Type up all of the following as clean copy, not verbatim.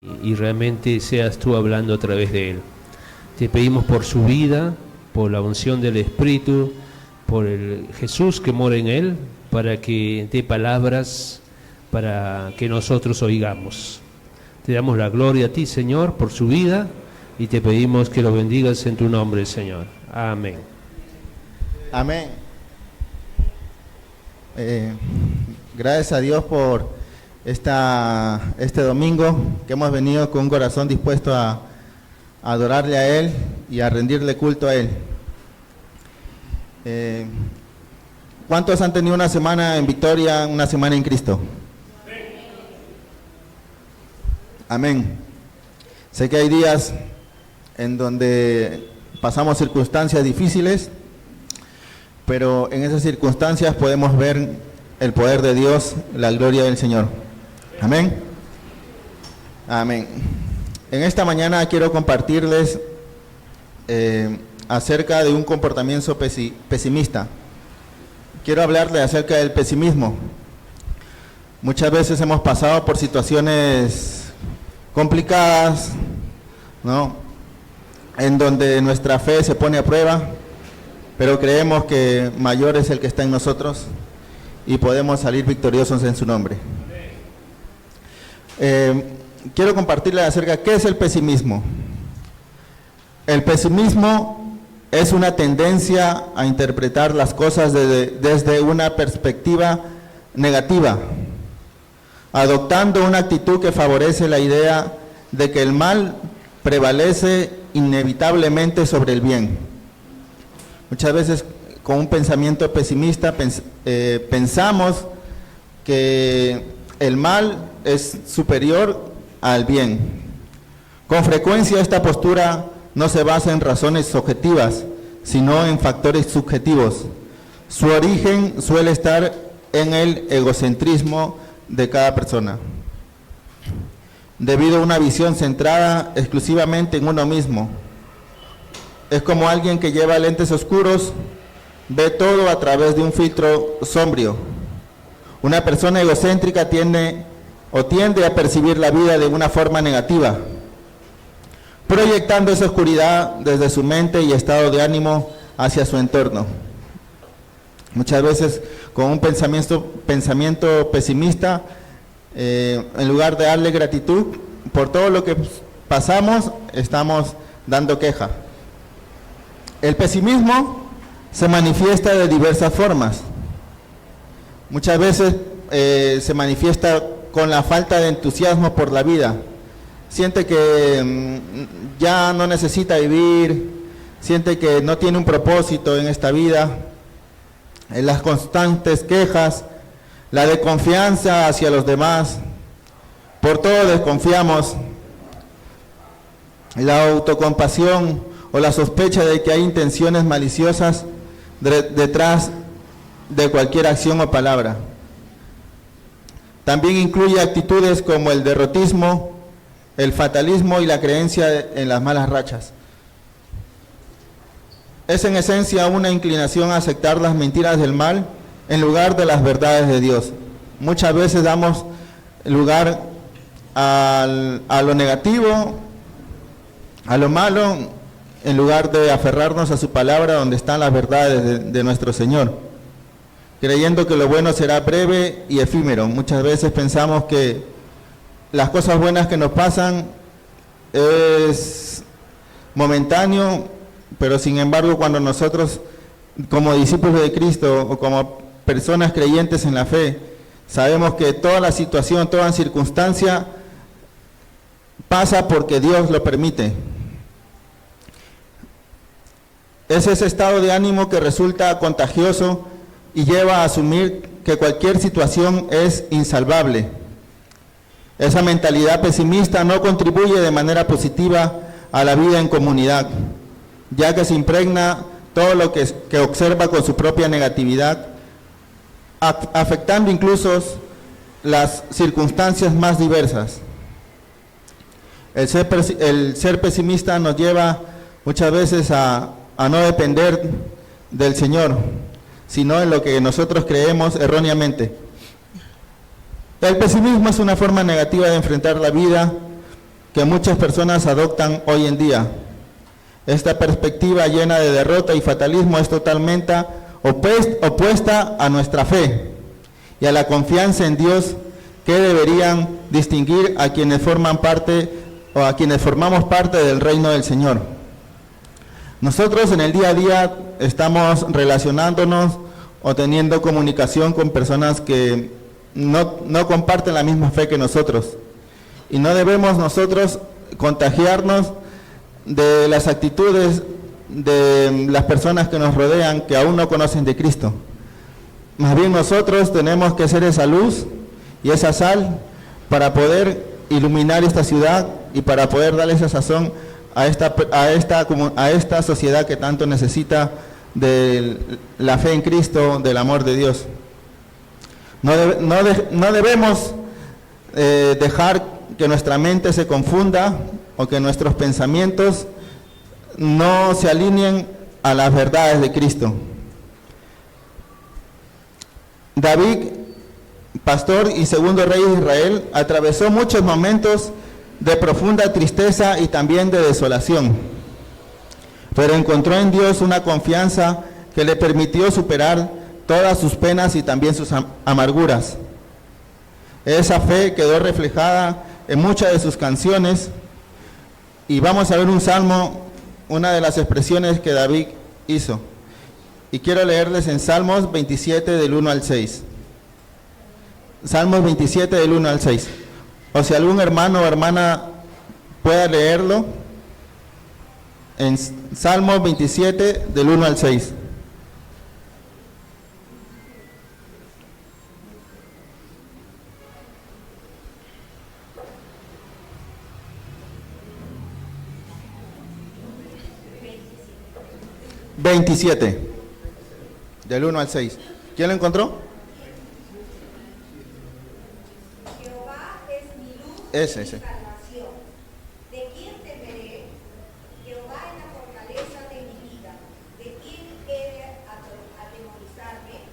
y realmente seas tú hablando a través de él. Te pedimos por su vida, por la unción del Espíritu, por el Jesús que mora en él, para que dé palabras para que nosotros oigamos. Te damos la gloria a ti, Señor, por su vida, y te pedimos que lo bendigas en tu nombre, Señor. Amén. Amén. Gracias a Dios por este domingo que hemos venido con un corazón dispuesto a adorarle a Él y a rendirle culto a Él. ¿Cuántos han tenido una semana en victoria, una semana en Cristo? Amén. Sé que hay días en donde pasamos circunstancias difíciles, pero en esas circunstancias podemos ver el poder de Dios, la gloria del Señor. Amén. Amén. En esta mañana quiero compartirles acerca de un comportamiento pesimista. Quiero hablarles acerca del pesimismo. Muchas veces hemos pasado por situaciones complicadas, ¿no?, en donde nuestra fe se pone a prueba, pero creemos que mayor es el que está en nosotros y podemos salir victoriosos en su nombre. Quiero compartirles acerca de qué es el pesimismo. El pesimismo es una tendencia a interpretar las cosas desde una perspectiva negativa, adoptando una actitud que favorece la idea de que el mal prevalece inevitablemente sobre el bien. Muchas veces con un pensamiento pesimista pensamos que el mal es superior al bien. Con frecuencia esta postura no se basa en razones objetivas, sino en factores subjetivos. Su origen suele estar en el egocentrismo de cada persona, debido a una visión centrada exclusivamente en uno mismo. Es como alguien que lleva lentes oscuros, ve todo a través de un filtro sombrío. Una persona egocéntrica tiende a percibir la vida de una forma negativa, proyectando esa oscuridad desde su mente y estado de ánimo hacia su entorno. Muchas veces con un pensamiento pesimista, en lugar de darle gratitud por todo lo que pasamos, estamos dando queja. El pesimismo se manifiesta de diversas formas. Muchas veces se manifiesta con la falta de entusiasmo por la vida. Siente que ya no necesita vivir, siente que no tiene un propósito en esta vida. Las constantes quejas, la desconfianza hacia los demás, por todo desconfiamos. La autocompasión o la sospecha de que hay intenciones maliciosas detrás de cualquier acción o palabra. También incluye actitudes como el derrotismo, el fatalismo y la creencia en las malas rachas. Es en esencia una inclinación a aceptar las mentiras del mal en lugar de las verdades de Dios. Muchas veces damos lugar a lo negativo, a lo malo, en lugar de aferrarnos a su palabra donde están las verdades de nuestro Señor, creyendo que lo bueno será breve y efímero. Muchas veces pensamos que las cosas buenas que nos pasan es momentáneo, pero sin embargo cuando nosotros como discípulos de Cristo o como personas creyentes en la fe, sabemos que toda la situación, toda circunstancia pasa porque Dios lo permite. Es ese estado de ánimo que resulta contagioso y lleva a asumir que cualquier situación es insalvable. Esa mentalidad pesimista no contribuye de manera positiva a la vida en comunidad, ya que se impregna todo lo que observa con su propia negatividad, afectando incluso las circunstancias más diversas. El ser pesimista nos lleva muchas veces a no depender del Señor, sino en lo que nosotros creemos erróneamente. El pesimismo es una forma negativa de enfrentar la vida que muchas personas adoptan hoy en día. Esta perspectiva llena de derrota y fatalismo es totalmente opuesta a nuestra fe y a la confianza en Dios, que deberían distinguir a quienes forman parte o a quienes formamos parte del reino del Señor. Nosotros en el día a día estamos relacionándonos o teniendo comunicación con personas que no comparten la misma fe que nosotros, y no debemos nosotros contagiarnos de las actitudes de las personas que nos rodean, que aún no conocen de Cristo. Más bien nosotros tenemos que ser esa luz y esa sal para poder iluminar esta ciudad y para poder darle esa sazón a esta sociedad que tanto necesita de la fe en Cristo, del amor de Dios. No debemos dejar que nuestra mente se confunda o que nuestros pensamientos no se alineen a las verdades de Cristo. David, pastor y segundo rey de Israel, atravesó muchos momentos de profunda tristeza y también de desolación, pero encontró en Dios una confianza que le permitió superar todas sus penas y también sus amarguras. Esa fe quedó reflejada en muchas de sus canciones, y vamos a ver un salmo, una de las expresiones que David hizo. Y quiero leerles en Salmos 27 del 1 al 6. Salmos 27 del 1 al 6. O si algún hermano o hermana pueda leerlo, en Salmos 27 del 1 al 6. Del 1 al 6. ¿Quién lo encontró? Jehová es mi luz Ese. y mi salvación. ¿De quién temeré? Jehová es la fortaleza de mi vida. ¿De quién he de atemorizarme?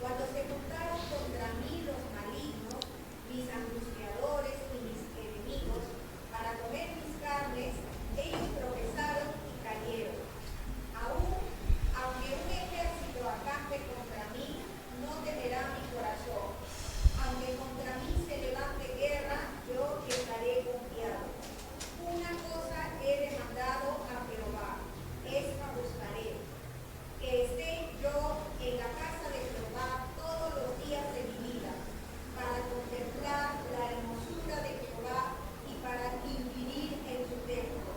Cuando se juntaron contra mí los malignos, mis angustiadores y mis enemigos, para comer mis carnes, ellos tropezaron y cayeron. Aunque un ejército acampe contra mí, no temerá mi corazón. Aunque contra mí se levante guerra, yo estaré confiado. Una cosa he demandado a Jehová, esta buscaré, que esté yo en la casa de Jehová todos los días de mi vida, para contemplar la hermosura de Jehová y para inquirir en su templo.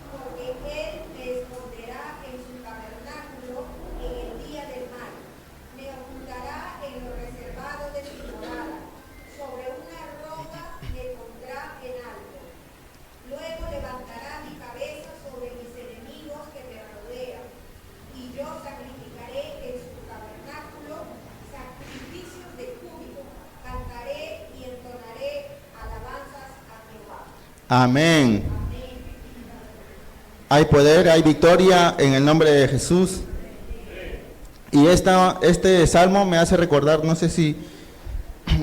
Porque él me esconderá en su tabernáculo en el día del mal, me ocultará en lo reservado de su morada, sobre una roca me pondrá en alto. Luego levantará mi cabeza sobre mis enemigos que me rodean, y yo sacrificaré en su tabernáculo sacrificios de júbilo, cantaré y entonaré alabanzas a Jehová. Amén. Hay poder, hay victoria en el nombre de Jesús. Y este salmo me hace recordar, no sé si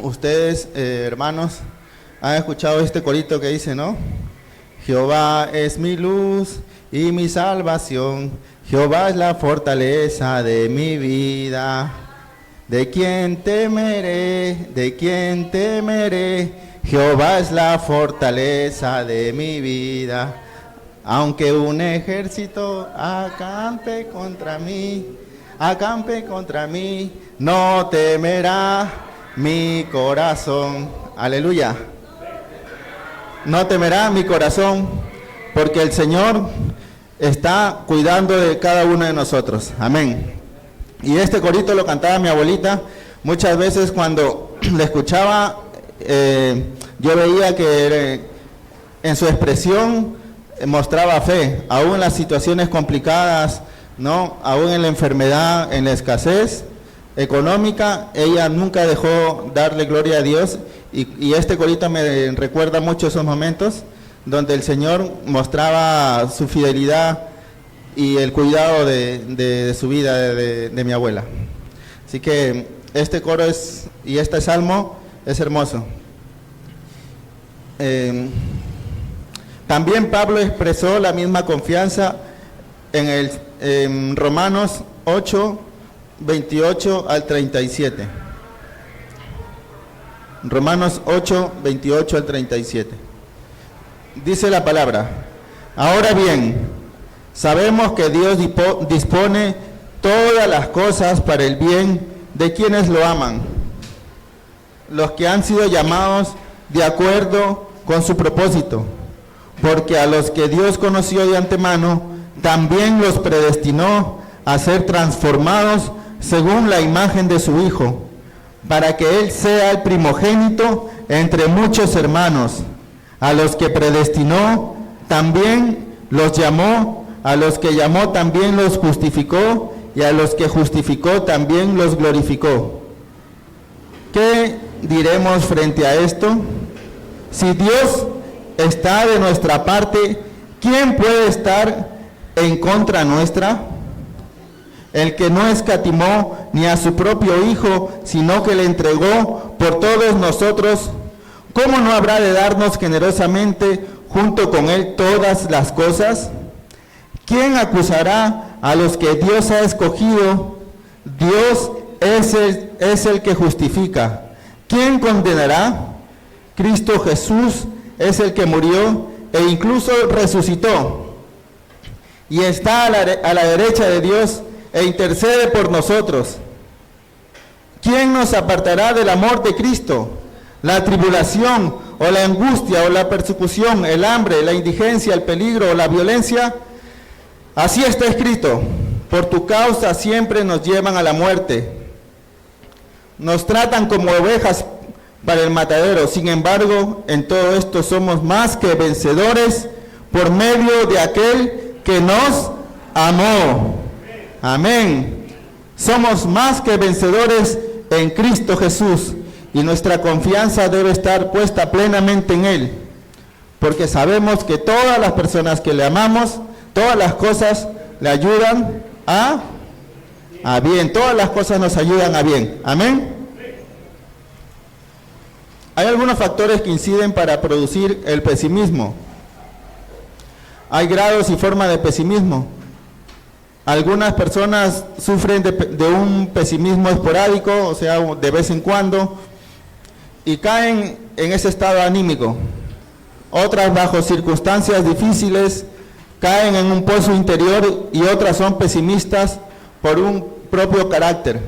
ustedes, hermanos, han escuchado este corito que dice, ¿no? Jehová es mi luz y mi salvación, Jehová es la fortaleza de mi vida. ¿De quién temeré? ¿De quién temeré? Jehová es la fortaleza de mi vida. Aunque un ejército acampe contra mí, no temerá mi corazón. Aleluya. No temerá mi corazón, porque el Señor está cuidando de cada uno de nosotros. Amén. Y este corito lo cantaba mi abuelita. Muchas veces cuando le escuchaba, yo veía que en su expresión mostraba fe, aún en las situaciones complicadas, ¿no? Aún en la enfermedad, en la escasez económica, ella nunca dejó darle gloria a Dios, y este corito me recuerda mucho esos momentos donde el Señor mostraba su fidelidad y el cuidado de su vida, de mi abuela. Así que este coro y este salmo es hermoso. También Pablo expresó la misma confianza en Romanos 8, 28 al 37. Romanos 8, 28 al 37. Dice la palabra: ahora bien, sabemos que Dios dispone todas las cosas para el bien de quienes lo aman, los que han sido llamados de acuerdo con su propósito, porque a los que Dios conoció de antemano, también los predestinó a ser transformados según la imagen de su Hijo, para que Él sea el primogénito entre muchos hermanos. A los que predestinó, también los llamó; a los que llamó, también los justificó; y a los que justificó, también los glorificó. ¿Qué diremos frente a esto? Si Dios está de nuestra parte, ¿quién puede estar en contra nuestra? El que no escatimó ni a su propio Hijo, sino que le entregó por todos nosotros, ¿cómo no habrá de darnos generosamente junto con Él todas las cosas? ¿Quién acusará a los que Dios ha escogido? Dios es el que justifica. ¿Quién condenará? Cristo Jesús es el que murió e incluso resucitó, y está a la derecha de Dios e intercede por nosotros. ¿Quién nos apartará del amor de Cristo? ¿La tribulación, o la angustia, o la persecución, el hambre, la indigencia, el peligro, o la violencia? Así está escrito: por tu causa siempre nos llevan a la muerte. Nos tratan como ovejas para el matadero. Sin embargo, en todo esto somos más que vencedores por medio de aquel que nos amó. Amén. Somos más que vencedores en Cristo Jesús, y nuestra confianza debe estar puesta plenamente en Él, porque sabemos que todas las personas que le amamos, todas las cosas le ayudan a bien. Todas las cosas nos ayudan a bien. Amén. Hay algunos factores que inciden para producir el pesimismo. Hay grados y formas de pesimismo. Algunas personas sufren de un pesimismo esporádico, o sea, de vez en cuando, y caen en ese estado anímico. Otras, bajo circunstancias difíciles, caen en un pozo interior, y otras son pesimistas por un propio carácter,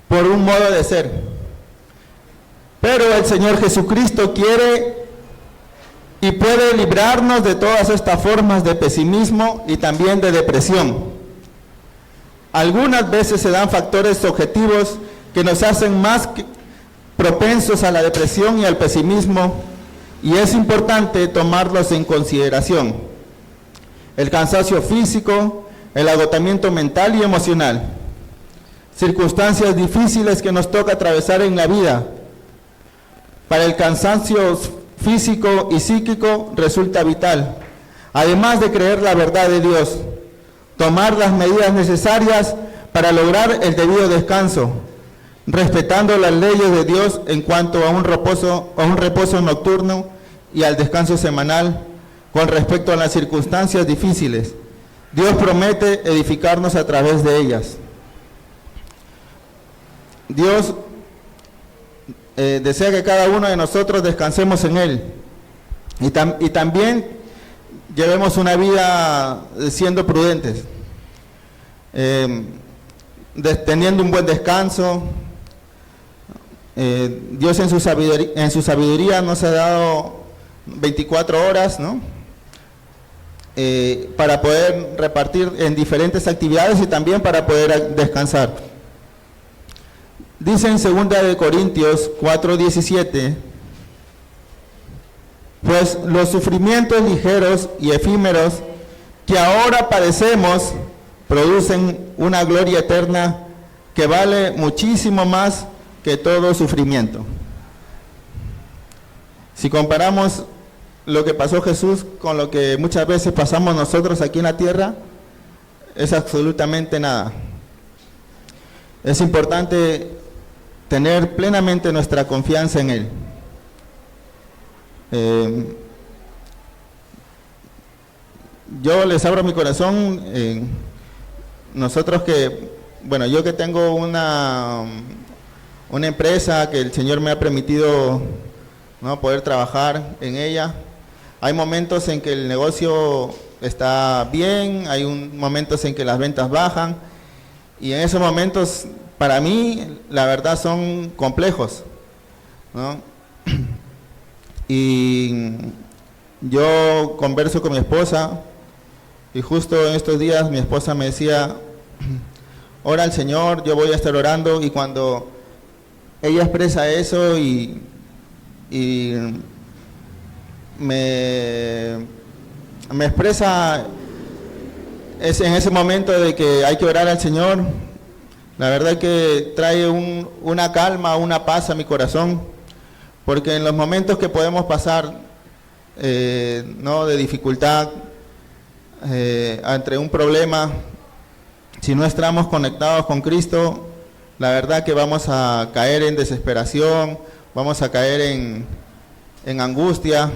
por un modo de ser. Pero el Señor Jesucristo quiere y puede librarnos de todas estas formas de pesimismo y también de depresión. Algunas veces se dan factores objetivos que nos hacen más propensos a la depresión y al pesimismo, y es importante tomarlos en consideración: el cansancio físico, el agotamiento mental y emocional, circunstancias difíciles que nos toca atravesar en la vida. Para el cansancio físico y psíquico resulta vital, además de creer la verdad de Dios, tomar las medidas necesarias para lograr el debido descanso, respetando las leyes de Dios en cuanto a un reposo nocturno y al descanso semanal. Con respecto a las circunstancias difíciles, Dios promete edificarnos a través de ellas. Dios desea que cada uno de nosotros descansemos en Él, y también llevemos una vida siendo prudentes, teniendo un buen descanso. Dios en su sabiduría nos ha dado 24 horas, ¿no? Para poder repartir en diferentes actividades y también para poder descansar. Dice en 2 de Corintios 4:17: pues los sufrimientos ligeros y efímeros que ahora padecemos producen una gloria eterna que vale muchísimo más que todo sufrimiento. Si comparamos lo que pasó Jesús con lo que muchas veces pasamos nosotros aquí en la tierra, es absolutamente nada. Es importante tener plenamente nuestra confianza en Él. yo les abro mi corazón. Nosotros yo que tengo una empresa que el Señor me ha permitido, ¿no?, poder trabajar en ella. Hay momentos en que el negocio está bien, hay momentos en que las ventas bajan, y en esos momentos para mí la verdad son complejos, ¿no? Y yo converso con mi esposa, y justo en estos días mi esposa me decía: ora al Señor, yo voy a estar orando. Y cuando ella expresa eso y me expresa en ese momento de que hay que orar al Señor, la verdad que trae una calma, una paz a mi corazón, porque en los momentos que podemos pasar ¿no?, de dificultad, ante un problema, si no estamos conectados con Cristo, la verdad que vamos a caer en desesperación, vamos a caer en angustia.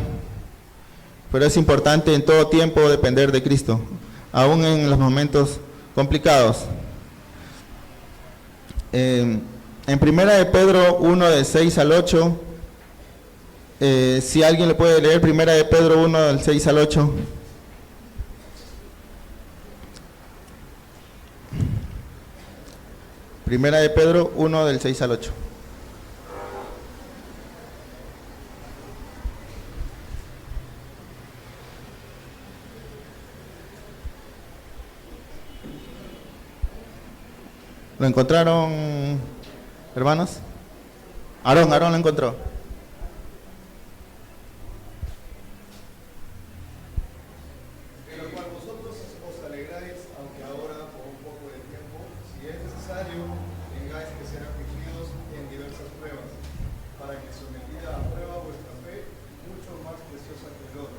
Pero es importante en todo tiempo depender de Cristo, aún en los momentos complicados. En 1 de Pedro 1, del 6 al 8, si alguien le puede leer 1 de Pedro 1, del 6 al 8. Primera de Pedro 1, del 6 al 8. ¿Lo encontraron, hermanos? Aarón lo encontró. En lo cual vosotros os alegráis, aunque ahora por un poco de tiempo, si es necesario, tengáis que ser afligidos en diversas pruebas, para que sometida a prueba vuestra fe, mucho más preciosa que el oro,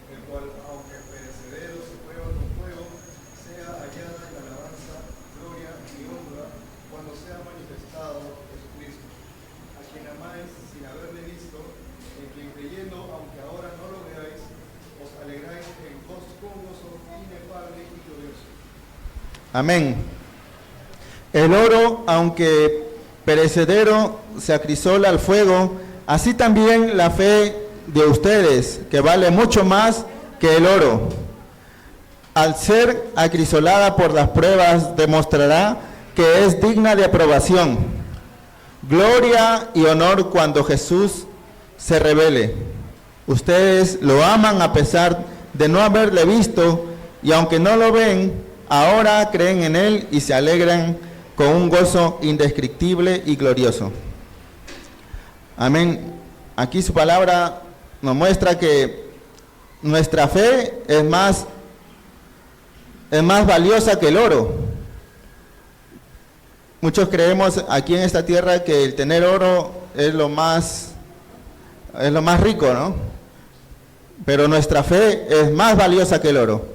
el cual, aunque perecedero se prueba con fuego, sea hallada en alabanza, gloria y honra, cuando sea manifestado Jesucristo, a quien amáis sin haberle visto, en quien creyendo, aunque ahora no lo veáis, os alegráis con gozo inefable y glorioso. Amén. El oro, aunque perecedero, se acrisola al fuego, así también la fe de ustedes, que vale mucho más que el oro, al ser acrisolada por las pruebas, demostrará que es digna de aprobación, gloria y honor cuando Jesús se revele. Ustedes lo aman a pesar de no haberle visto, y aunque no lo ven, ahora creen en Él y se alegran con un gozo indescriptible y glorioso. Amén. Aquí su palabra nos muestra que nuestra fe es más valiosa que el oro. Muchos creemos aquí en esta tierra que el tener oro es lo más rico, ¿no? Pero nuestra fe es más valiosa que el oro.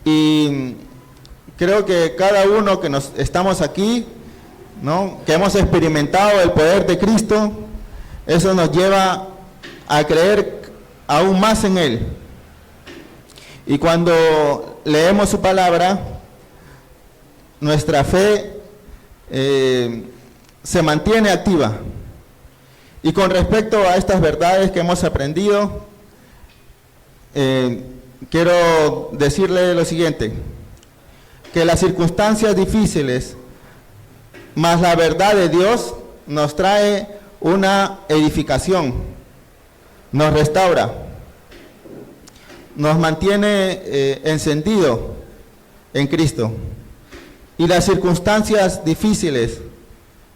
Y creo que cada uno que estamos aquí, ¿no?, que hemos experimentado el poder de Cristo, eso nos lleva a creer aún más en Él. Y cuando leemos su palabra, nuestra fe se mantiene activa. Y con respecto a estas verdades que hemos aprendido, quiero decirle lo siguiente: que las circunstancias difíciles más la verdad de Dios nos trae una edificación, nos restaura, nos mantiene encendido en Cristo. Y las circunstancias difíciles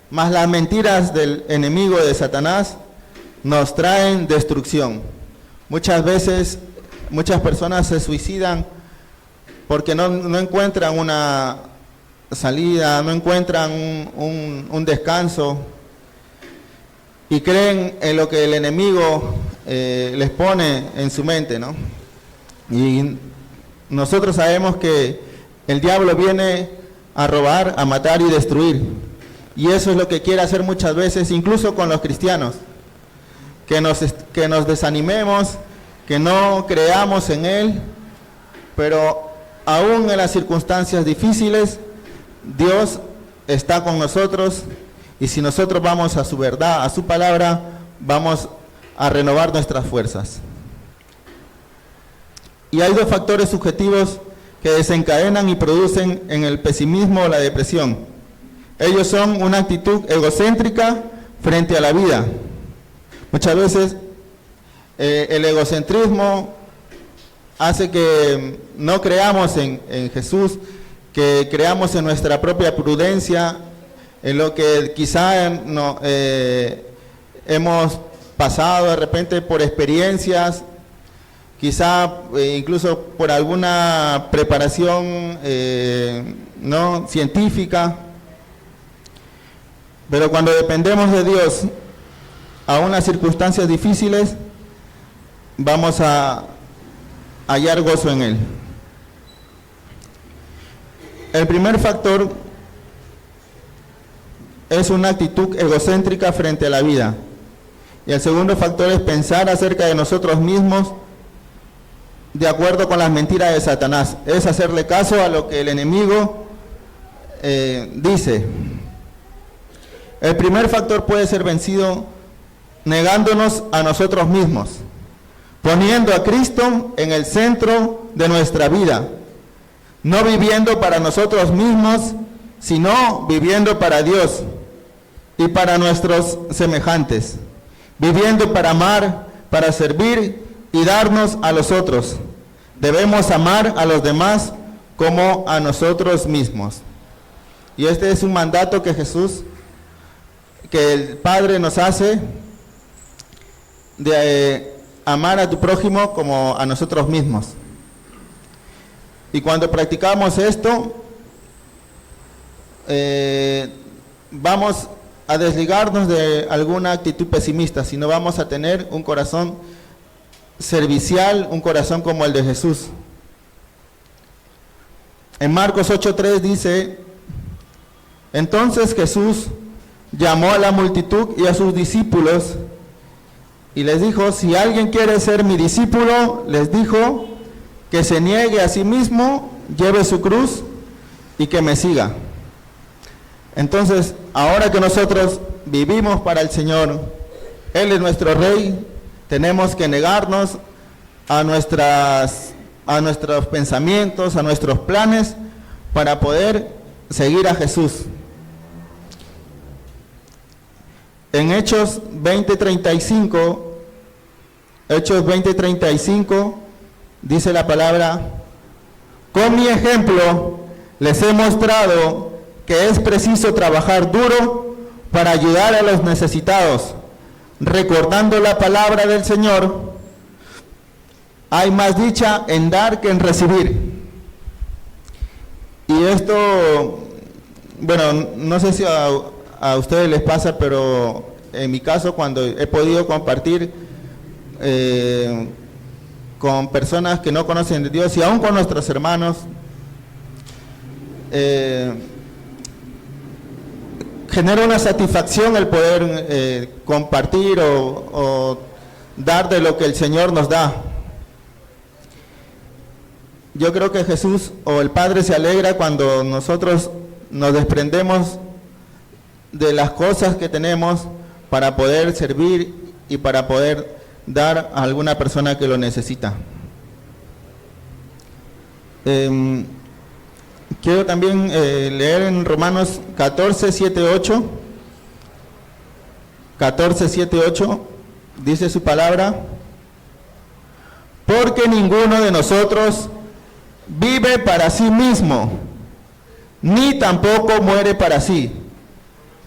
más las mentiras del enemigo de Satanás nos traen destrucción. Muchas veces, muchas personas se suicidan porque no encuentran una salida, no encuentran un descanso, y creen en lo que el enemigo les pone en su mente, ¿no? Y nosotros sabemos que el diablo viene a robar, a matar y destruir, y eso es lo que quiere hacer muchas veces, incluso con los cristianos, que nos desanimemos, que no creamos en Él, pero aún en las circunstancias difíciles, Dios está con nosotros, y si nosotros vamos a su verdad, a su palabra, vamos a renovar nuestras fuerzas. Y hay dos factores subjetivos que desencadenan y producen en el pesimismo o la depresión. Ellos son una actitud egocéntrica frente a la vida. Muchas veces el egocentrismo hace que no creamos en Jesús, que creamos en nuestra propia prudencia, en lo que quizá no, hemos pasado de repente por experiencias, quizá incluso por alguna preparación no científica, pero cuando dependemos de Dios, aún las circunstancias difíciles, vamos a hallar gozo en Él. El primer factor es una actitud egocéntrica frente a la vida. Y el segundo factor es pensar acerca de nosotros mismos de acuerdo con las mentiras de Satanás. Es hacerle caso a lo que el enemigo dice. El primer factor puede ser vencido negándonos a nosotros mismos, poniendo a Cristo en el centro de nuestra vida, no viviendo para nosotros mismos, sino viviendo para Dios y para nuestros semejantes, viviendo para amar, para servir y darnos a los otros. Debemos amar a los demás como a nosotros mismos. Y este es un mandato que que el Padre nos hace, de amar a tu prójimo como a nosotros mismos. Y cuando practicamos esto, vamos a desligarnos de alguna actitud pesimista, sino vamos a tener un corazón servicial, un corazón como el de Jesús. En Marcos 8:3 dice: entonces Jesús llamó a la multitud y a sus discípulos y les dijo: si alguien quiere ser mi discípulo, les dijo, que se niegue a sí mismo, lleve su cruz y que me siga. Entonces, ahora que nosotros vivimos para el Señor, Él es nuestro Rey, tenemos que negarnos a nuestros pensamientos, a nuestros planes, para poder seguir a Jesús. En Hechos 20:35, dice la palabra: con mi ejemplo les he mostrado que es preciso trabajar duro para ayudar a los necesitados, recordando la palabra del Señor: hay más dicha en dar que en recibir. Y esto, bueno, no sé si a ustedes les pasa, pero en mi caso, cuando he podido compartir con personas que no conocen de Dios y aún con nuestros hermanos, genera una satisfacción el poder compartir o dar de lo que el Señor nos da. Yo creo que Jesús o el Padre se alegra cuando nosotros nos desprendemos de las cosas que tenemos para poder servir y para poder dar a alguna persona que lo necesita. Quiero también leer en Romanos 14:7-8. 14:7-8 dice su palabra: porque ninguno de nosotros vive para sí mismo, ni tampoco muere para sí.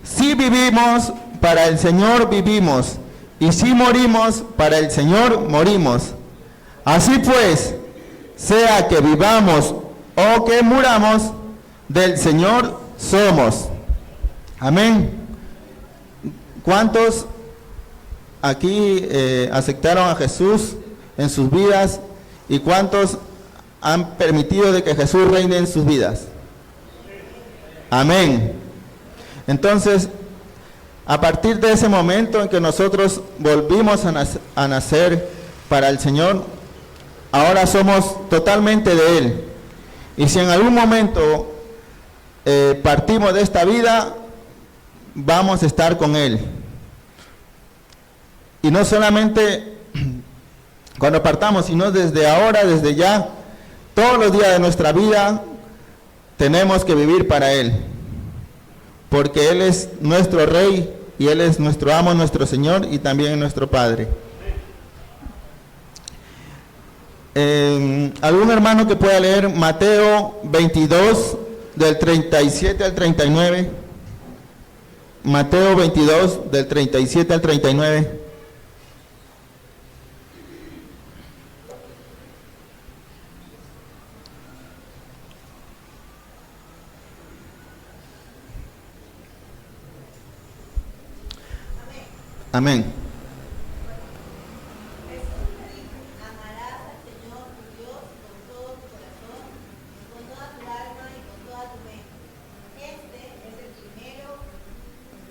Si vivimos, para el Señor vivimos, y si morimos, para el Señor morimos. Así pues, sea que vivamos o que muramos, del Señor somos. Amén. ¿Cuántos aquí aceptaron a Jesús en sus vidas y cuántos han permitido de que Jesús reine en sus vidas? Amén. Entonces, a partir de ese momento en que nosotros volvimos a nacer para el Señor, ahora somos totalmente de Él. Y si en algún momento partimos de esta vida, vamos a estar con Él. Y no solamente cuando partamos, sino desde ahora, desde ya, todos los días de nuestra vida, tenemos que vivir para Él. Porque Él es nuestro Rey, y Él es nuestro amo, nuestro Señor, y también nuestro Padre. ¿Algún hermano que pueda leer Mateo 22, del 37 al 39? Mateo 22, del 37 al 39. Amén. Jesús le dijo: amarás al Señor tu Dios con todo tu corazón, con toda tu alma y con toda tu mente. Este es el primero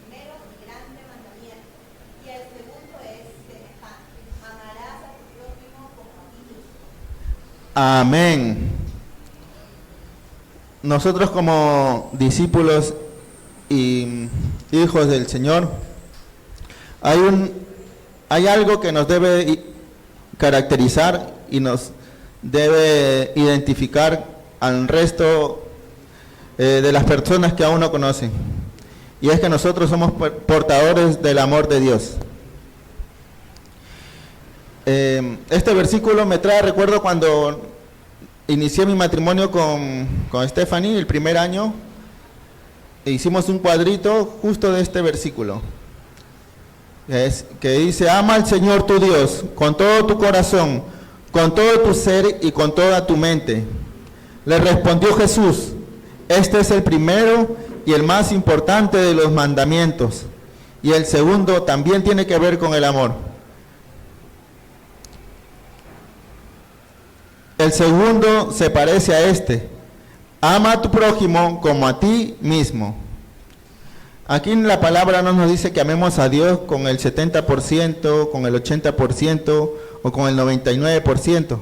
y grande mandamiento. Y el segundo es semejante: amarás a tu prójimo como a ti mismo. Amén. Nosotros como discípulos y hijos del Señor, hay algo que nos debe caracterizar y nos debe identificar al resto de las personas que aún no conocen. Y es que nosotros somos portadores del amor de Dios. Este versículo me trae recuerdo cuando inicié mi matrimonio con Stephanie, el primer año, e hicimos un cuadrito justo de este versículo. Que dice: ama al Señor tu Dios con todo tu corazón, con todo tu ser y con toda tu mente. Le respondió Jesús: este es el primero y el más importante de los mandamientos, y el segundo también tiene que ver con el amor. El segundo se parece a este: ama a tu prójimo como a ti mismo. Aquí en la palabra no nos dice que amemos a Dios con el 70%, con el 80% o con el 99%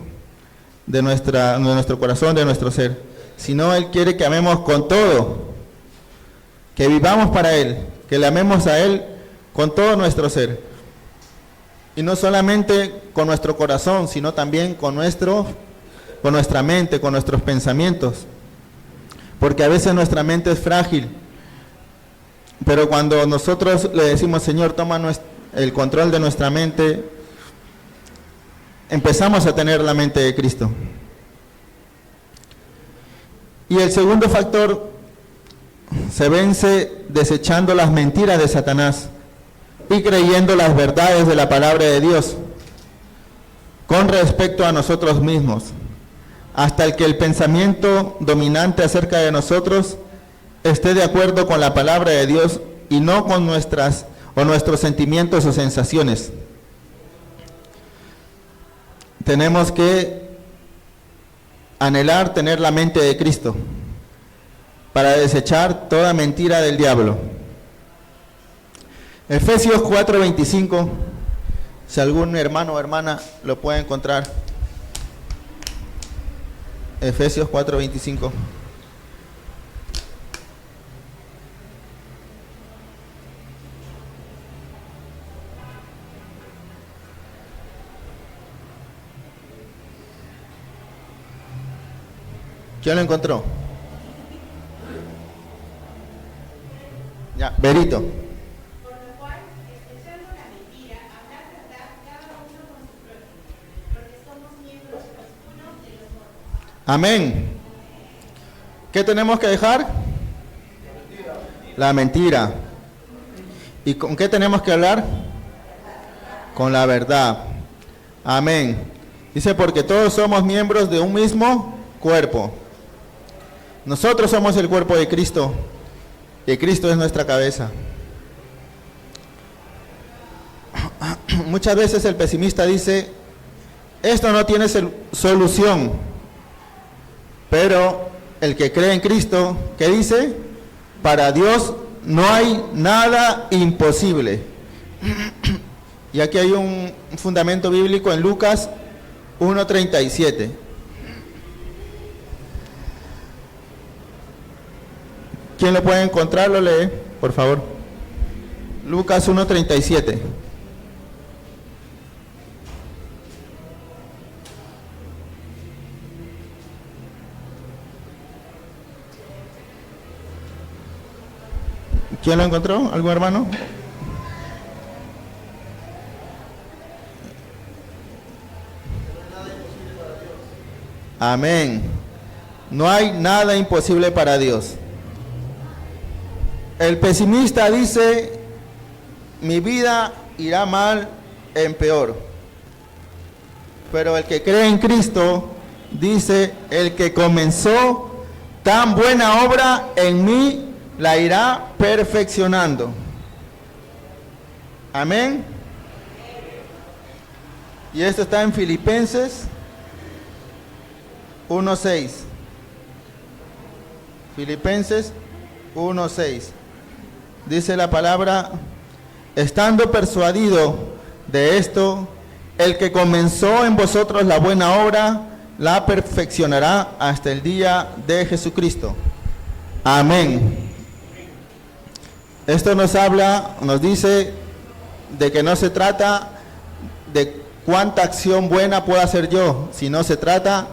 de nuestro corazón, de nuestro ser, sino Él quiere que amemos con todo, que vivamos para Él, que le amemos a Él con todo nuestro ser. Y no solamente con nuestro corazón, sino también con nuestra mente, con nuestros pensamientos, porque a veces nuestra mente es frágil. Pero cuando nosotros le decimos: Señor, toma el control de nuestra mente, empezamos a tener la mente de Cristo. Y el segundo factor se vence desechando las mentiras de Satanás y creyendo las verdades de la palabra de Dios con respecto a nosotros mismos, hasta que el pensamiento dominante acerca de nosotros esté de acuerdo con la palabra de Dios y no con nuestros sentimientos o sensaciones. Tenemos que anhelar tener la mente de Cristo para desechar toda mentira del diablo. Efesios 4:25, si algún hermano o hermana lo puede encontrar. Efesios 4:25. ¿Quién lo encontró? Ya, Berito. Por lo cual, desechando la mentira, hablad verdad cada uno con su prójimo, porque somos miembros los unos de los otros. Amén. ¿Qué tenemos que dejar? La mentira. ¿Y con qué tenemos que hablar? Con la verdad. Amén. Dice: porque todos somos miembros de un mismo cuerpo. Nosotros somos el cuerpo de Cristo, y Cristo es nuestra cabeza. Muchas veces el pesimista dice: esto no tiene solución. Pero el que cree en Cristo, ¿qué dice? Para Dios no hay nada imposible. Y aquí hay un fundamento bíblico en Lucas 1:37. ¿Quién lo puede encontrar? Lo lee, por favor. Lucas 1:37. ¿Quién lo encontró? ¿Algún hermano? Amén. No hay nada imposible para Dios. El pesimista dice, mi vida irá mal en peor. Pero el que cree en Cristo dice, el que comenzó tan buena obra en mí, la irá perfeccionando. Amén. Y esto está en Filipenses 1:6. Filipenses 1:6. Dice la palabra, estando persuadido de esto, el que comenzó en vosotros la buena obra, la perfeccionará hasta el día de Jesucristo. Amén. Esto nos habla, nos dice de que no se trata de cuánta acción buena puedo hacer yo, sino se trata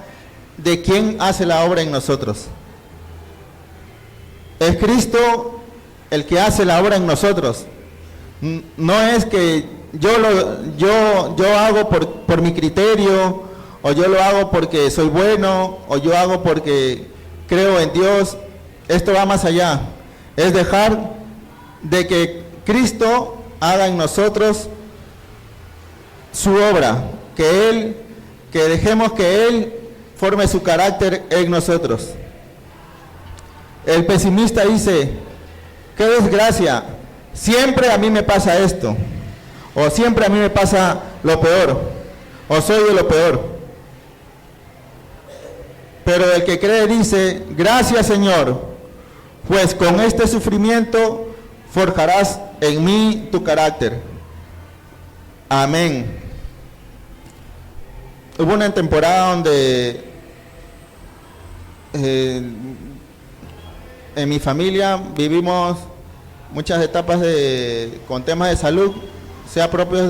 de quién hace la obra en nosotros. Es Cristo el que hace la obra en nosotros. No es que yo hago por mi criterio, o yo lo hago porque soy bueno, o yo hago porque creo en Dios. Esto va más allá. Es dejar de que Cristo haga en nosotros su obra, que dejemos que Él forme su carácter en nosotros. El pesimista dice, qué desgracia, siempre a mí me pasa esto, o siempre a mí me pasa lo peor, o soy de lo peor. Pero el que cree dice, gracias Señor, pues con este sufrimiento forjarás en mí tu carácter. Amén. Hubo una temporada donde en mi familia vivimos muchas etapas con temas de salud, sea propios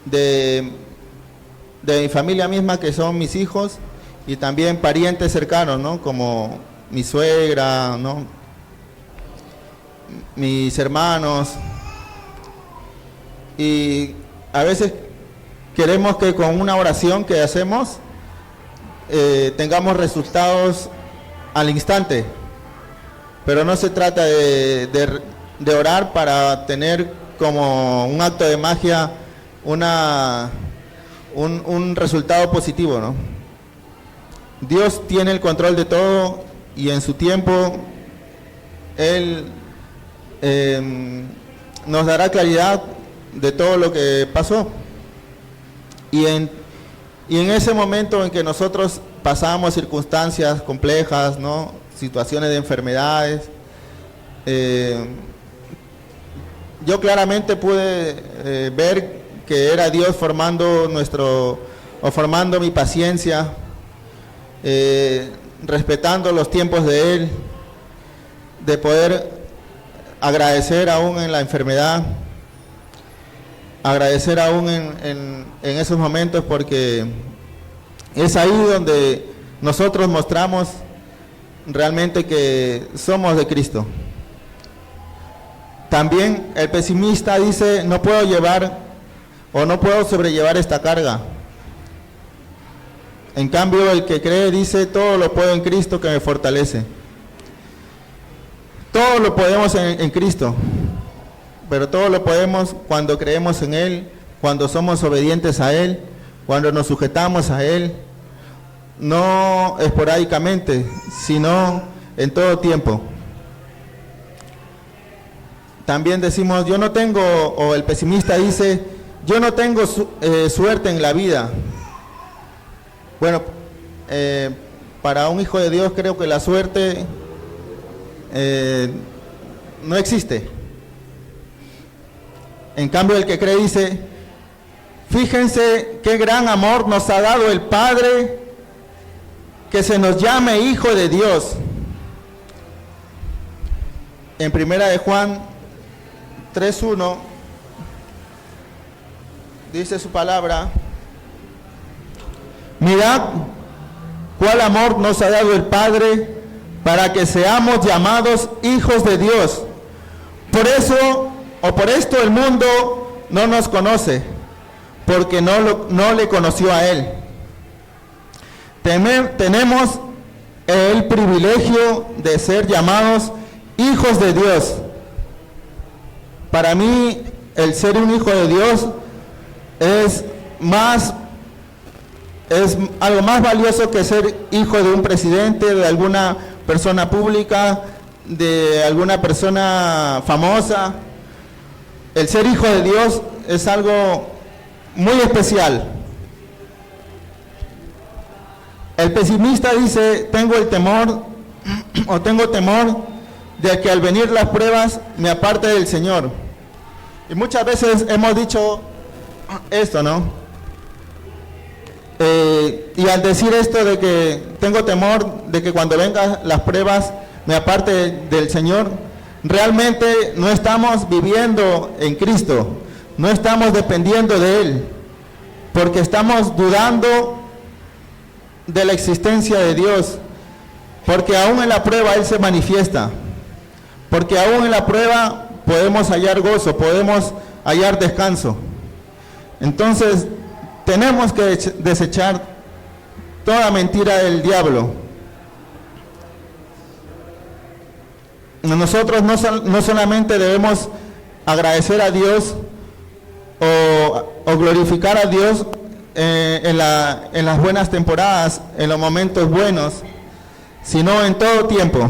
de mi familia misma, que son mis hijos, y también parientes cercanos, ¿no? Como mi suegra, ¿no? Mis hermanos. Y a veces queremos que con una oración que hacemos tengamos resultados al instante, pero no se trata de orar para tener como un acto de magia un resultado positivo, ¿no? Dios tiene el control de todo y en su tiempo Él nos dará claridad de todo lo que pasó. Y en ese momento en que nosotros pasamos circunstancias complejas, ¿no? Situaciones de enfermedades, yo claramente pude ver que era Dios formando mi paciencia, respetando los tiempos de Él, de poder agradecer aún en la enfermedad, agradecer aún en esos momentos, porque es ahí donde nosotros mostramos realmente que somos de Cristo. También el pesimista dice, no puedo llevar o no puedo sobrellevar esta carga. En cambio, el que cree dice, todo lo puedo en Cristo que me fortalece. Todo lo podemos en Cristo, pero todo lo podemos cuando creemos en Él, cuando somos obedientes a Él, cuando nos sujetamos a Él, no esporádicamente, sino en todo tiempo. También decimos, yo no tengo, o el pesimista dice, yo no tengo suerte en la vida. Bueno, para un hijo de Dios creo que la suerte no existe. En cambio, el que cree dice, fíjense qué gran amor nos ha dado el Padre, que se nos llame hijo de Dios. En 1 de Juan 3:1 dice su palabra, mirad cuál amor nos ha dado el Padre para que seamos llamados hijos de Dios. Por eso, o por esto el mundo no nos conoce, porque no le conoció a Él. Tenemos el privilegio de ser llamados hijos de Dios. Para mí, el ser un hijo de Dios es algo más valioso que ser hijo de un presidente, de alguna persona pública, de alguna persona famosa. El ser hijo de Dios es algo muy especial. El pesimista dice, tengo temor de que al venir las pruebas me aparte del Señor. Y muchas veces hemos dicho esto, ¿no? Y al decir esto de que tengo temor de que cuando vengan las pruebas me aparte del Señor, realmente no estamos viviendo en Cristo, no estamos dependiendo de Él, porque estamos dudando de la existencia de Dios, porque aún en la prueba Él se manifiesta, porque aún en la prueba podemos hallar gozo, podemos hallar descanso. Entonces tenemos que desechar toda mentira del diablo. Nosotros no solamente debemos agradecer a Dios o glorificar a Dios en las buenas temporadas, en los momentos buenos, sino en todo tiempo.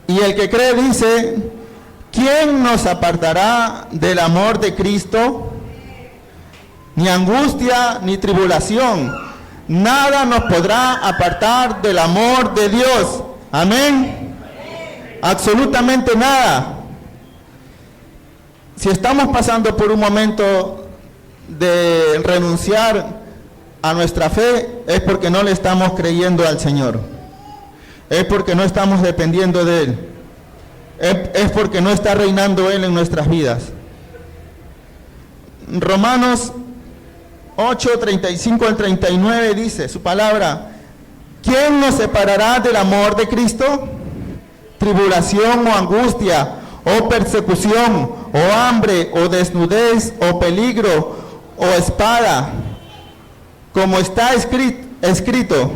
Y el que cree dice, ¿quién nos apartará del amor de Cristo? Ni angustia, ni tribulación. Nada nos podrá apartar del amor de Dios. Amén. Absolutamente nada. Si estamos pasando por un momento de renunciar a nuestra fe, es porque no le estamos creyendo al Señor. Es porque no estamos dependiendo de Él. Es porque no está reinando Él en nuestras vidas. Romanos 8, 35 al 39 dice su palabra, ¿quién nos separará del amor de Cristo? Tribulación o angustia, o persecución, o hambre, o desnudez, o peligro, o espada. Como está escrito,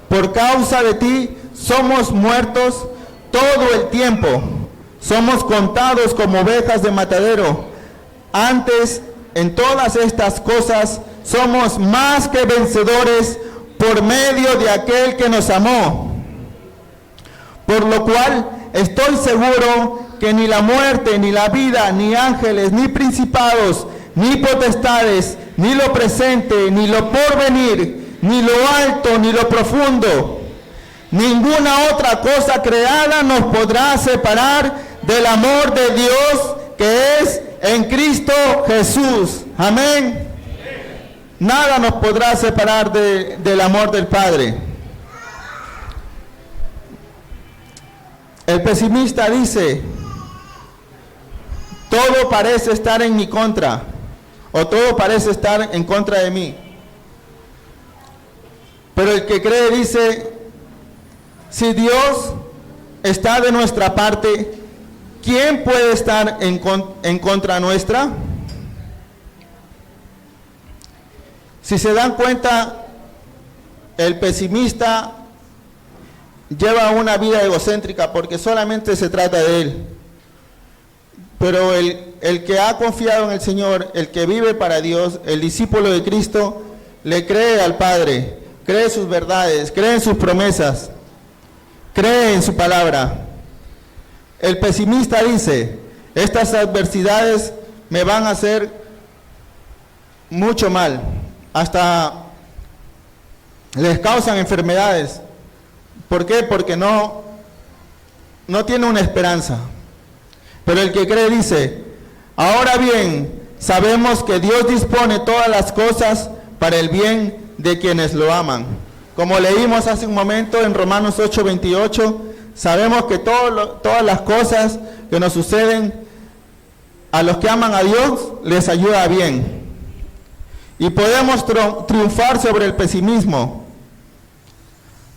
por causa de ti somos muertos todo el tiempo, somos contados como ovejas de matadero. Antes, en todas estas cosas, somos más que vencedores por medio de aquel que nos amó. Por lo cual estoy seguro que ni la muerte, ni la vida, ni ángeles, ni principados, ni potestades, ni lo presente, ni lo porvenir, ni lo alto, ni lo profundo, ninguna otra cosa creada nos podrá separar del amor de Dios que es en Cristo Jesús. Amén. Nada nos podrá separar del amor del Padre. El pesimista dice, todo parece estar en mi contra, o todo parece estar en contra de mí. Pero el que cree dice, si Dios está de nuestra parte, ¿quién puede estar en contra nuestra? Si se dan cuenta, el pesimista lleva una vida egocéntrica porque solamente se trata de él. Pero el que ha confiado en el Señor, el que vive para Dios, el discípulo de Cristo, le cree al Padre, cree sus verdades, cree en sus promesas, cree en su palabra. El pesimista dice, estas adversidades me van a hacer mucho mal, hasta les causan enfermedades. ¿Por qué? Porque no tiene una esperanza. Pero el que cree dice, ahora bien, sabemos que Dios dispone todas las cosas para el bien de quienes lo aman. Como leímos hace un momento en Romanos 8:28, sabemos que todas las cosas que nos suceden a los que aman a Dios les ayuda bien. Y podemos triunfar sobre el pesimismo.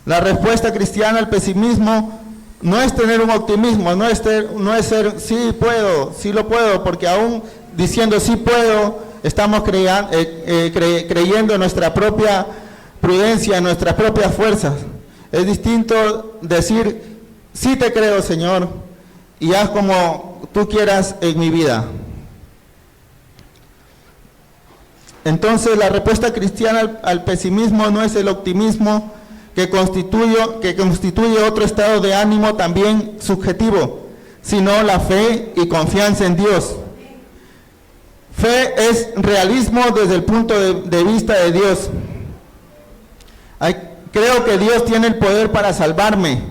La respuesta cristiana al pesimismo no es tener un optimismo, no es ser sí puedo, sí lo puedo, porque aún diciendo sí puedo, estamos creyendo en nuestra propia prudencia, en nuestras propias fuerzas. Es distinto decir sí te creo, Señor, y haz como tú quieras en mi vida. Entonces la respuesta cristiana al pesimismo no es el optimismo que constituye otro estado de ánimo también subjetivo, sino la fe y confianza en Dios. Fe es realismo desde el punto de vista de Dios. Creo que Dios tiene el poder para salvarme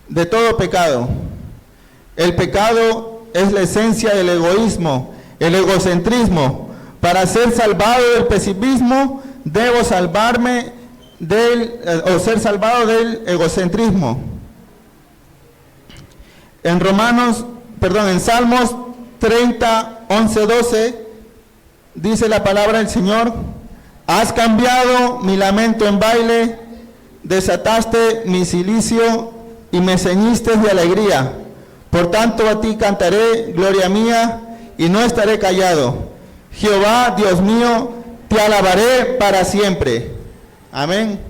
de todo pecado. El pecado es la esencia del egoísmo, el egocentrismo. Para ser salvado del pesimismo, debo salvarme ser salvado del egocentrismo. En Salmos 30, 11, 12, dice la palabra del Señor, has cambiado mi lamento en baile, desataste mi cilicio y me ceñiste de alegría. Por tanto a ti cantaré, gloria mía, y no estaré callado. Jehová, Dios mío, te alabaré para siempre. Amén.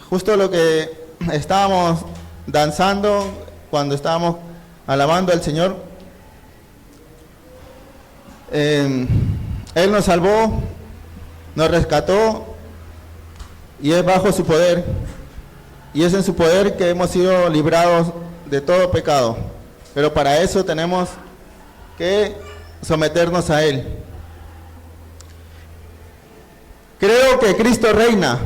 Justo lo que estábamos danzando cuando estábamos alabando al Señor. Él nos salvó, nos rescató y es bajo su poder. Y es en su poder que hemos sido librados de todo pecado. Pero para eso tenemos que someternos a Él. Creo que Cristo reina.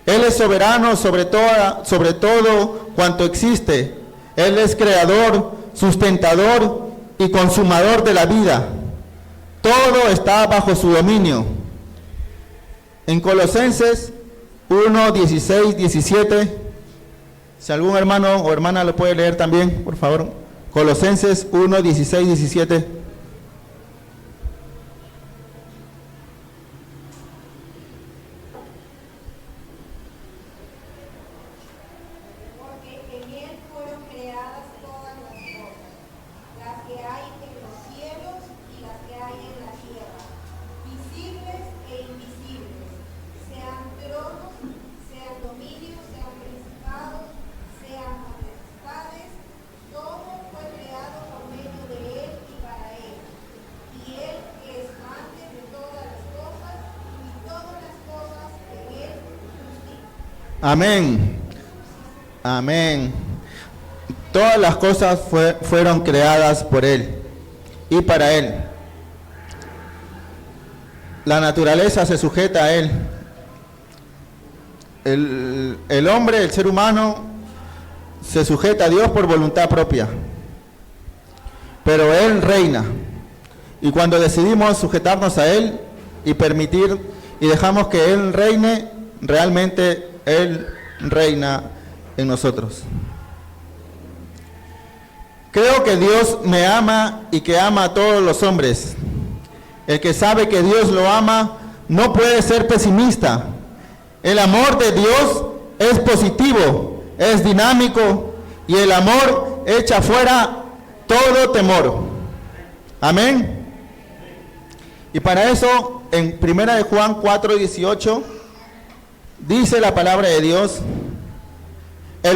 Él es soberano sobre todo cuanto existe. Él es creador, sustentador y consumador de la vida. Todo está bajo su dominio. En Colosenses 1, 16, 17, si algún hermano o hermana lo puede leer también, por favor. Colosenses 1, 16, 17. Amén. Amén. Todas las cosas fueron creadas por Él y para Él. La naturaleza se sujeta a Él. El hombre, el ser humano, se sujeta a Dios por voluntad propia. Pero Él reina. Y cuando decidimos sujetarnos a Él y permitir y dejamos que Él reine, realmente Él reina en nosotros. Creo que Dios me ama y que ama a todos los hombres. El que sabe que Dios lo ama no puede ser pesimista. El amor de Dios es positivo, es dinámico y el amor echa fuera todo temor. Amén. Y para eso, en 1 de Juan 4, 18, dice la palabra de Dios, en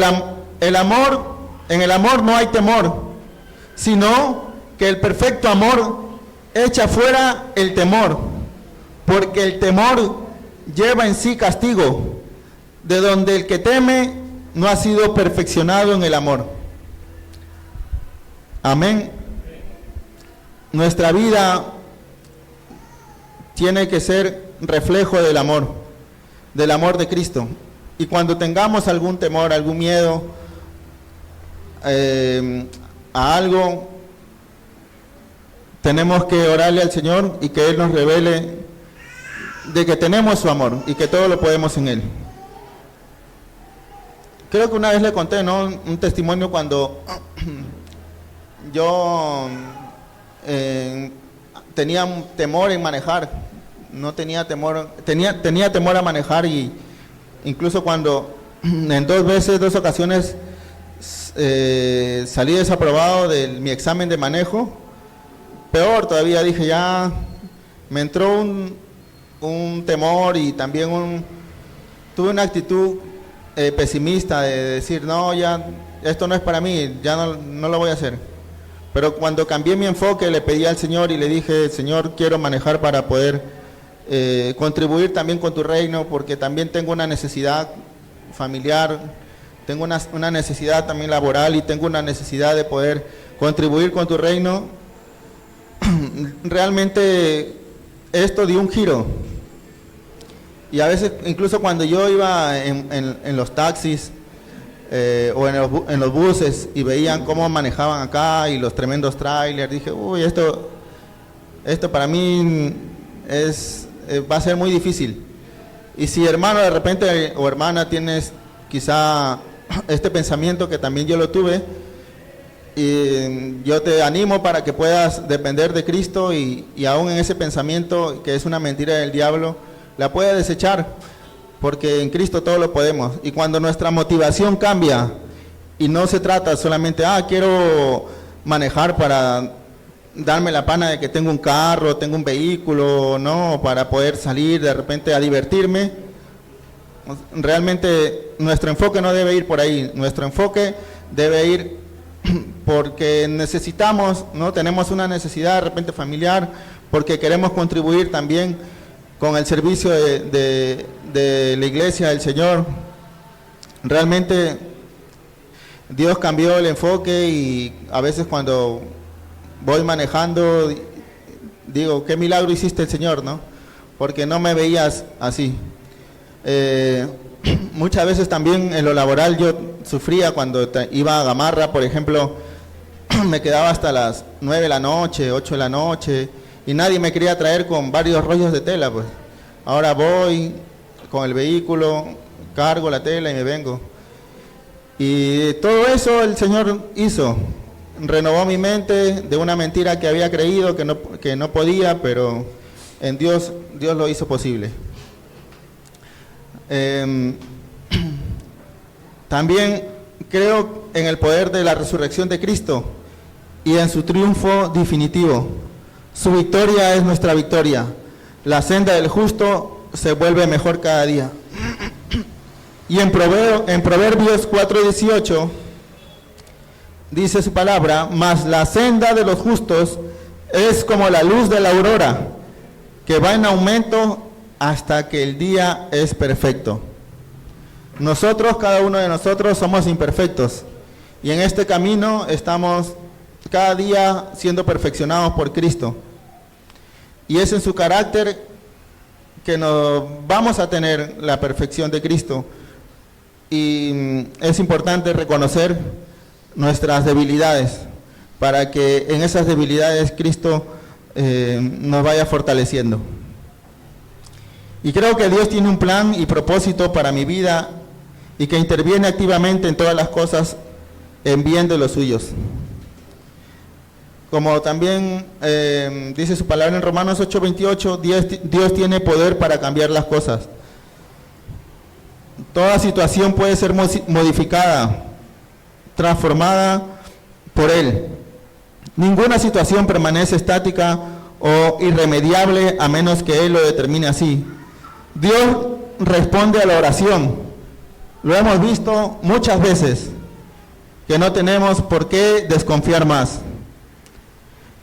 el amor no hay temor, sino que el perfecto amor echa fuera el temor, porque el temor lleva en sí castigo, de donde el que teme no ha sido perfeccionado en el amor. Amén. Nuestra vida tiene que ser reflejo del amor de Cristo. Y cuando tengamos algún temor, algún miedo, a algo, tenemos que orarle al Señor y que Él nos revele de que tenemos su amor y que todo lo podemos en Él. Creo que una vez le conté, ¿no?, un testimonio cuando yo tenía un temor en manejar. No tenía temor, tenía temor a manejar, y incluso cuando en dos ocasiones salí desaprobado de mi examen de manejo, peor todavía, dije, ya me entró un temor, y también tuve una actitud pesimista de decir, no, ya esto no es para mí, ya no lo voy a hacer. Pero cuando cambié mi enfoque, le pedí al Señor y le dije, Señor, quiero manejar para poder contribuir también con tu reino, porque también tengo una necesidad familiar, tengo una necesidad también laboral, y tengo una necesidad de poder contribuir con tu reino. Realmente esto dio un giro, y a veces incluso cuando yo iba en los taxis o en los buses y veían cómo manejaban acá y los tremendos trailers, dije, uy, esto para mí va a ser muy difícil. Y si, hermano, de repente, o hermana, tienes quizá este pensamiento que también yo lo tuve, y yo te animo para que puedas depender de Cristo, y aún en ese pensamiento que es una mentira del diablo, la puedas desechar, porque en Cristo todo lo podemos. Y cuando nuestra motivación cambia, y no se trata solamente, quiero manejar para darme la pana de que tengo un carro, tengo un vehículo, no, para poder salir de repente a divertirme. Realmente nuestro enfoque no debe ir por ahí, nuestro enfoque debe ir porque necesitamos, ¿no? Tenemos una necesidad de repente familiar, porque queremos contribuir también con el servicio de la iglesia del Señor. Realmente Dios cambió el enfoque, y a veces cuando voy manejando digo, qué milagro hiciste el Señor, ¿no? Porque no me veías así. Muchas veces también en lo laboral yo sufría cuando iba a Gamarra, por ejemplo, me quedaba hasta las 9 de la noche, 8 de la noche, y nadie me quería traer con varios rollos de tela, pues. Ahora voy con el vehículo, cargo la tela y me vengo. Y todo eso el Señor hizo. Renovó mi mente de una mentira que había creído que no podía, pero en Dios lo hizo posible. También creo en el poder de la resurrección de Cristo y en su triunfo definitivo. Su victoria es nuestra victoria. La senda del justo se vuelve mejor cada día. Y en Proverbios 4:18 dice su palabra, mas la senda de los justos es como la luz de la aurora, que va en aumento hasta que el día es perfecto. Nosotros, cada uno de nosotros, somos imperfectos, y en este camino estamos cada día siendo perfeccionados por Cristo. Y es en su carácter que nos vamos a tener la perfección de Cristo. Y es importante reconocer nuestras debilidades, para que en esas debilidades Cristo nos vaya fortaleciendo. Y creo que Dios tiene un plan y propósito para mi vida, y que interviene activamente en todas las cosas en bien de los suyos. Como también dice su palabra en Romanos 8:28, Dios tiene poder para cambiar las cosas. Toda situación puede ser modificada, transformada por Él. Ninguna situación permanece estática o irremediable a menos que Él lo determine así. Dios responde a la oración. Lo hemos visto muchas veces, que no tenemos por qué desconfiar más.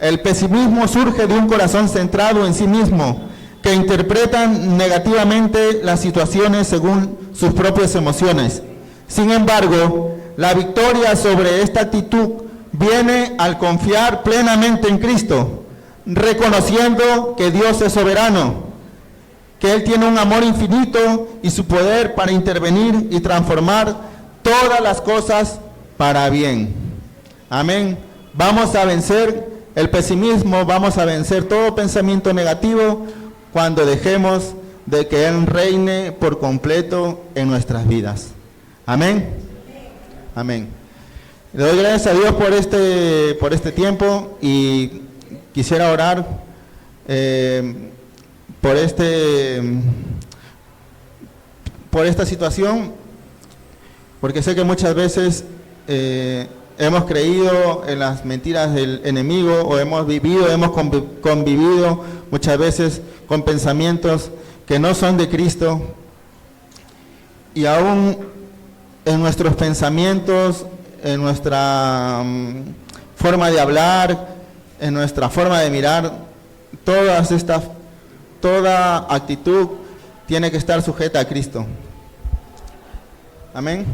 El pesimismo surge de un corazón centrado en sí mismo, que interpretan negativamente las situaciones según sus propias emociones. Sin embargo, la victoria sobre esta actitud viene al confiar plenamente en Cristo, reconociendo que Dios es soberano, que Él tiene un amor infinito y su poder para intervenir y transformar todas las cosas para bien. Amén. Vamos a vencer el pesimismo, vamos a vencer todo pensamiento negativo cuando dejemos de que Él reine por completo en nuestras vidas. Amén. Amén. Le doy gracias a Dios por este tiempo y quisiera orar por esta situación, porque sé que muchas veces hemos creído en las mentiras del enemigo o hemos convivido muchas veces con pensamientos que no son de Cristo, y aún en nuestros pensamientos, en nuestra forma de hablar, en nuestra forma de mirar, toda actitud tiene que estar sujeta a Cristo. Amén.